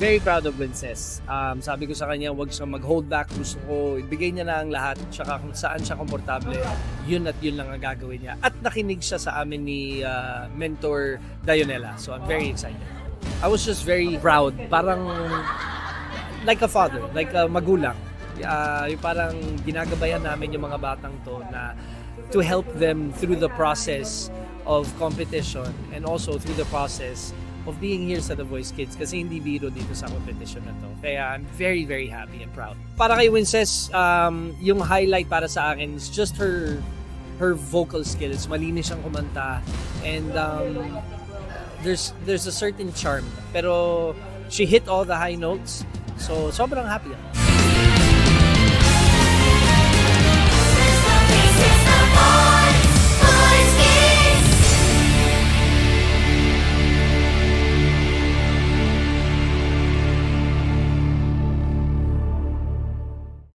very proud of Princess. Sabi ko sa kanya, wag siya mag-hold back. Gusto ko, ibigay niya na ang lahat. Tsaka kung saan siya komportable, yun at yun lang ang gagawin niya. At nakinig siya sa amin ni Mentor Dionela. So I'm very excited. I was just very proud. Parang like a father, like a magulang. Yung parang ginagabayan namin yung mga batang to na to help them through the process of competition and also through the process of being here sa The Voice Kids kasi hindi biro dito sa competition na to. Kaya I'm very, very happy and proud. Para kay Winces, yung highlight para sa akin is just her vocal skills. Malinis siyang kumanta and there's a certain charm. Pero she hit all the high notes. So sobrang happy ako.